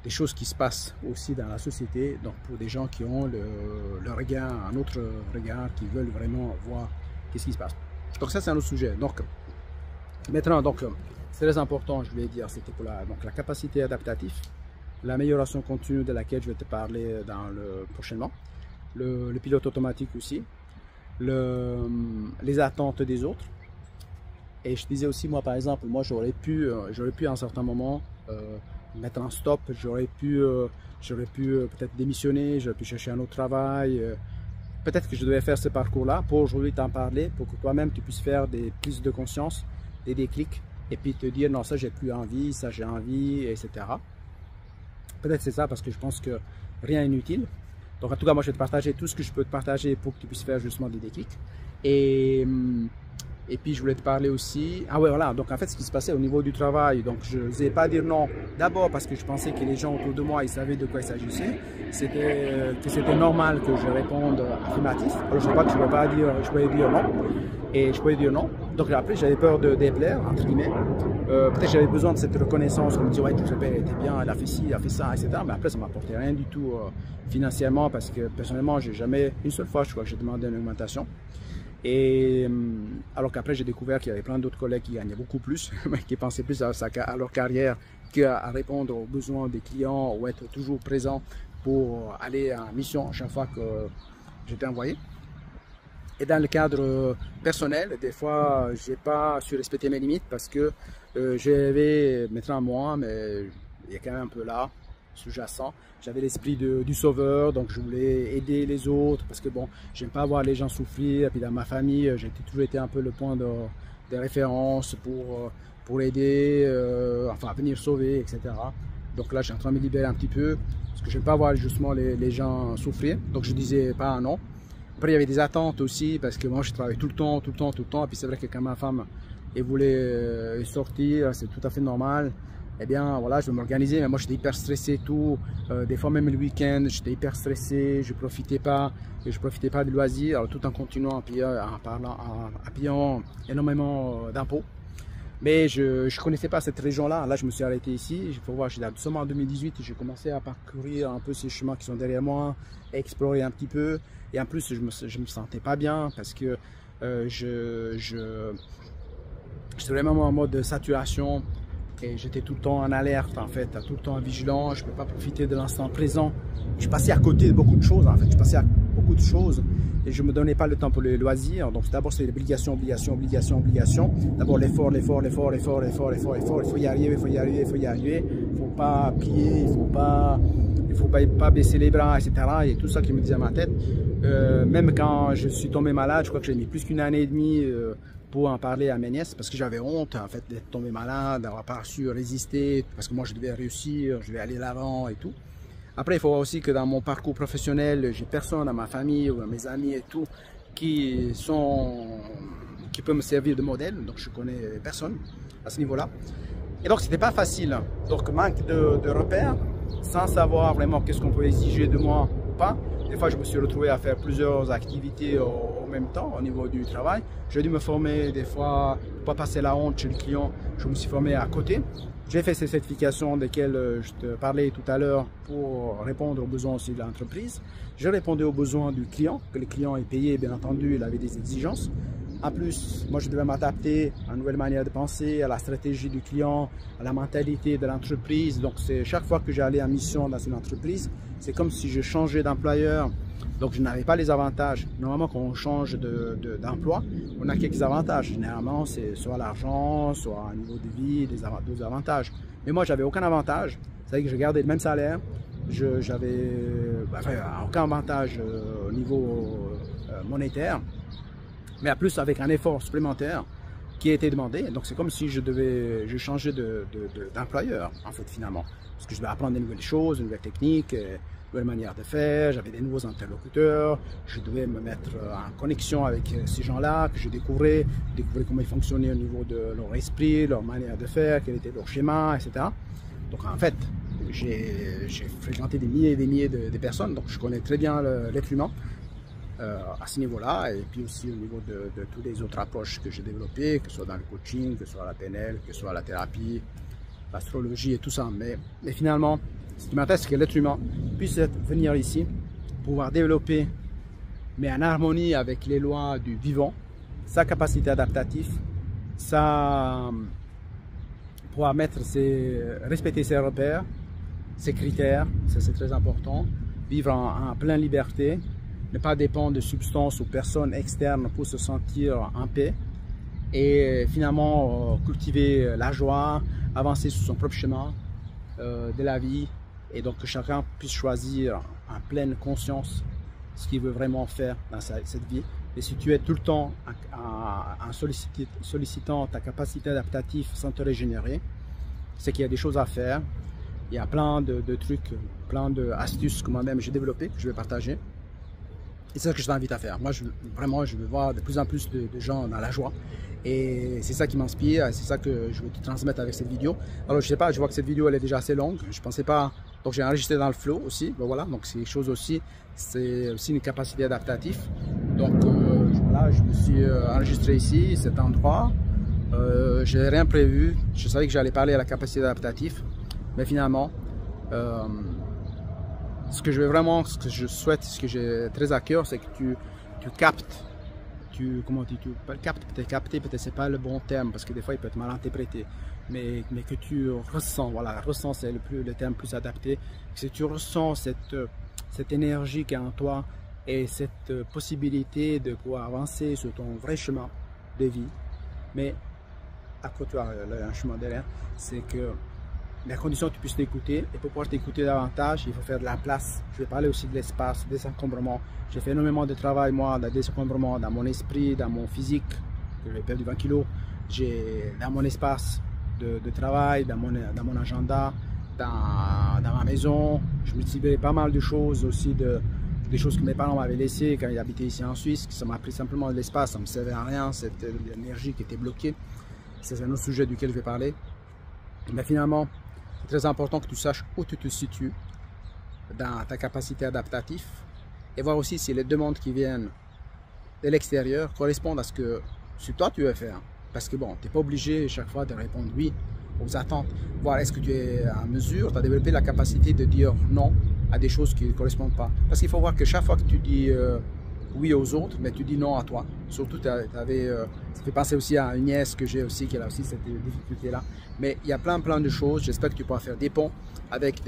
des choses qui se passent aussi dans la société. Donc pour des gens qui ont le regard, un autre regard, qui veulent vraiment voir qu'est-ce qui se passe. Donc ça, c'est un autre sujet. Donc maintenant, c'est très important, je voulais dire, c'était pour la capacité adaptative, l'amélioration continue de laquelle je vais te parler prochainement, le pilote automatique aussi, les attentes des autres. Et je disais aussi, moi par exemple, moi j'aurais pu à un certain moment mettre un stop, j'aurais pu peut-être démissionner, j'aurais pu chercher un autre travail. Peut-être que je devais faire ce parcours-là pour aujourd'hui t'en parler, pour que toi-même tu puisses faire des prises de conscience, des déclics, et puis te dire non, ça j'ai plus envie, ça j'ai envie, etc. Peut-être c'est ça parce que je pense que rien n'est inutile. Donc en tout cas, moi je vais te partager tout ce que je peux te partager pour que tu puisses faire justement des déclics. Et puis je voulais te parler aussi, ah ouais voilà, donc en fait ce qui se passait au niveau du travail, donc je n'osais pas dire non, d'abord parce que je pensais que les gens autour de moi, ils savaient de quoi il s'agissait, que c'était normal que je réponde affirmatif, alors je ne sais pas que je pouvais dire non, et je pouvais dire non, donc après j'avais peur de déplaire, entre guillemets, peut-être j'avais besoin de cette reconnaissance, on me dit ouais, tout ce père était bien, elle a fait ci, elle a fait ça, etc., mais après ça ne m'apportait rien du tout financièrement, parce que personnellement, j'ai jamais, une seule fois je crois que j'ai demandé une augmentation. Et alors qu'après j'ai découvert qu'il y avait plein d'autres collègues qui gagnaient beaucoup plus, qui pensaient plus à leur carrière qu'à répondre aux besoins des clients ou être toujours présent pour aller en mission à chaque fois que j'étais envoyé. Et dans le cadre personnel, des fois j'ai pas su respecter mes limites parce que j'avais maintenant moi, mais il y a quand même un peu là, sous-jacent. J'avais l'esprit du sauveur, donc je voulais aider les autres parce que bon, j'aime pas voir les gens souffrir. Et puis dans ma famille, j'ai toujours été un peu le point de référence pour aider, enfin venir sauver, etc. Donc là, je suis en train de me libérer un petit peu parce que j'aime pas voir justement les gens souffrir. Donc je disais pas un non. Après, il y avait des attentes aussi parce que moi, je travaille tout le temps. Et puis c'est vrai que quand ma femme elle voulait sortir, c'est tout à fait normal. Eh bien voilà, je vais m'organiser, mais moi j'étais hyper stressé et tout, des fois même le week-end j'étais hyper stressé, je profitais pas des loisirs, alors, tout en continuant à payant énormément d'impôts. Mais je ne connaissais pas cette région-là, là je me suis arrêté ici, il faut voir, j'étais seulement en 2018, j'ai commencé à parcourir un peu ces chemins qui sont derrière moi, à explorer un petit peu, et en plus je me sentais pas bien parce que j'étais vraiment en mode saturation. Et j'étais tout le temps en alerte en fait, tout le temps vigilant, je ne peux pas profiter de l'instant présent. Je passais à côté de beaucoup de choses en fait, je passais à beaucoup de choses et je ne me donnais pas le temps pour les loisirs. Donc d'abord c'est l'obligation. D'abord l'effort, il faut y arriver, il ne faut pas plier, il faut pas baisser les bras, etc. Et tout ça qui me disait à ma tête. Même quand je suis tombé malade, je crois que j'ai mis plus qu'une année et demie pour en parler à mes nièces parce que j'avais honte en fait d'être tombé malade, d'avoir pas su résister parce que moi je devais réussir, je devais aller l'avant et tout. Après il faut voir aussi que dans mon parcours professionnel, j'ai personne dans ma famille ou dans mes amis et tout qui peut me servir de modèle, donc je connais personne à ce niveau-là. Et donc c'était pas facile, donc manque de repères, sans savoir vraiment qu'est-ce qu'on peut exiger de moi ou pas. Des fois je me suis retrouvé à faire plusieurs activités au en même temps au niveau du travail. J'ai dû me former des fois, pour pas passer la honte chez le client, je me suis formé à côté. J'ai fait ces certifications desquelles je te parlais tout à l'heure pour répondre aux besoins aussi de l'entreprise. J'ai répondu aux besoins du client, que le client est payé, bien entendu, il avait des exigences. En plus, moi je devais m'adapter à une nouvelle manière de penser, à la stratégie du client, à la mentalité de l'entreprise. Donc c'est chaque fois que j'allais en mission dans une entreprise, c'est comme si je changeais d'employeur. Donc je n'avais pas les avantages. Normalement quand on change d'emploi, on a quelques avantages. Généralement c'est soit l'argent, soit un niveau de vie, des avantages. Mais moi j'avais aucun avantage. C'est-à-dire que je gardais le même salaire. J'avais aucun avantage au niveau monétaire. Mais en plus avec un effort supplémentaire qui a été demandé. Donc c'est comme si je changeais d'employeur en fait finalement. Parce que je devais apprendre des nouvelles choses, de nouvelles techniques, nouvelles manières de faire, j'avais des nouveaux interlocuteurs, je devais me mettre en connexion avec ces gens-là que je découvrais comment ils fonctionnaient au niveau de leur esprit, leur manière de faire, quel était leur schéma, etc. Donc en fait, j'ai fréquenté des milliers et des milliers de personnes, donc je connais très bien l'être humain. À ce niveau-là, et puis aussi au niveau de toutes les autres approches que j'ai développées, que ce soit dans le coaching, que ce soit la PNL, que ce soit la thérapie, l'astrologie et tout ça. Mais finalement, ce qui m'intéresse, c'est que l'être humain puisse venir ici, pouvoir développer, mais en harmonie avec les lois du vivant, sa capacité adaptative, pouvoir respecter ses repères, ses critères, ça c'est très important, vivre en pleine liberté, ne pas dépendre de substances ou personnes externes pour se sentir en paix et finalement cultiver la joie, avancer sur son propre chemin de la vie et donc que chacun puisse choisir en pleine conscience ce qu'il veut vraiment faire dans cette vie. Et si tu es tout le temps en sollicitant ta capacité adaptative sans te régénérer, c'est qu'il y a des choses à faire. Il y a plein de trucs, plein d'astuces que moi-même j'ai développées, que je vais partager. Et c'est ça que je t'invite à faire. Moi, je veux voir de plus en plus de gens dans la joie. Et c'est ça qui m'inspire, c'est ça que je veux te transmettre avec cette vidéo. Alors, je sais pas, je vois que cette vidéo, elle est déjà assez longue. Je pensais pas... Donc, j'ai enregistré dans le flow aussi. Ben, voilà, donc c'est quelque chose aussi. C'est aussi une capacité adaptative. Donc, voilà, je me suis enregistré ici, cet endroit. Je n'ai rien prévu. Je savais que j'allais parler à la capacité adaptative. Mais finalement... ce que je veux vraiment, ce que je souhaite, ce que j'ai très à cœur, c'est que tu captes, comment dis-tu, captes, peut-être capter, peut-être c'est pas le bon terme parce que des fois il peut être mal interprété, mais que tu ressens, voilà, ressens c'est le terme plus adapté, que tu ressens cette énergie qui est en toi et cette possibilité de pouvoir avancer sur ton vrai chemin de vie, mais à côté, un chemin derrière, c'est que la condition que tu puisses t'écouter, et pour pouvoir t'écouter davantage, il faut faire de la place. Je vais parler aussi de l'espace, des encombrements. J'ai fait énormément de travail, moi, dans des encombrements, dans mon esprit, dans mon physique, que j'ai perdu 20 kilos. J'ai dans mon espace de travail, dans mon agenda, dans ma maison. Je me suis libéré pas mal de choses aussi, des choses que mes parents m'avaient laissées quand ils habitaient ici en Suisse, que ça m'a pris simplement de l'espace, ça ne me servait à rien, cette énergie qui était bloquée. C'est un autre sujet duquel je vais parler. Mais finalement, c'est très important que tu saches où tu te situes dans ta capacité adaptative et voir aussi si les demandes qui viennent de l'extérieur correspondent à ce que toi tu veux faire. Parce que bon, tu n'es pas obligé chaque fois de répondre oui aux attentes. Voir est-ce que tu es en mesure, tu as développé la capacité de dire non à des choses qui ne correspondent pas. Parce qu'il faut voir que chaque fois que tu dis oui aux autres, mais tu dis non à toi. Surtout, ça fait penser aussi à une nièce que j'ai aussi, qui a aussi cette difficulté-là. Mais il y a plein de choses. J'espère que tu pourras faire des ponts avec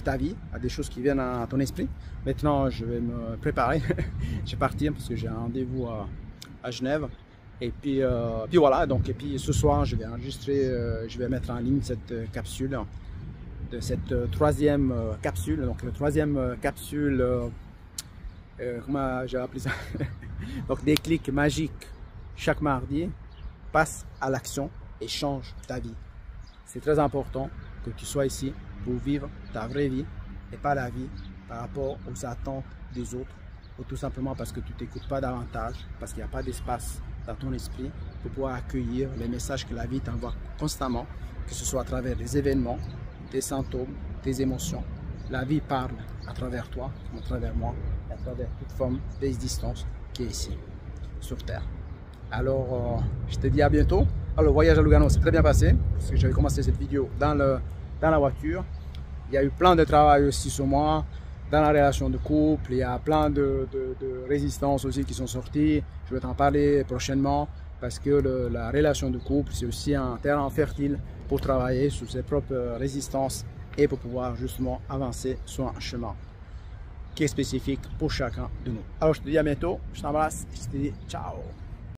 ta vie, à des choses qui viennent à ton esprit. Maintenant, je vais me préparer. Je vais partir parce que j'ai un rendez-vous à Genève. Et puis voilà. Donc, et puis ce soir, je vais enregistrer, je vais mettre en ligne cette capsule, de cette troisième capsule. Donc, la troisième capsule. Comment j'ai appelé ça? Donc des clics magiques chaque mardi, passe à l'action et change ta vie. C'est très important que tu sois ici pour vivre ta vraie vie et pas la vie par rapport aux attentes des autres, ou tout simplement parce que tu ne t'écoutes pas davantage, parce qu'il n'y a pas d'espace dans ton esprit pour pouvoir accueillir les messages que la vie t'envoie constamment, que ce soit à travers des événements, des symptômes, des émotions. La vie parle à travers toi, à travers moi, à travers toute forme d'existence qui est ici, sur Terre. Alors, je te dis à bientôt. Alors, le voyage à Lugano s'est très bien passé, parce que j'avais commencé cette vidéo dans la voiture. Il y a eu plein de travail aussi sur moi, dans la relation de couple. Il y a plein de résistances aussi qui sont sorties. Je vais t'en parler prochainement, parce que la relation de couple, c'est aussi un terrain fertile pour travailler sur ses propres résistances et pour pouvoir justement avancer sur un chemin qui est spécifique pour chacun de nous. Alors, je te dis à bientôt, je t'embrasse, je te dis ciao.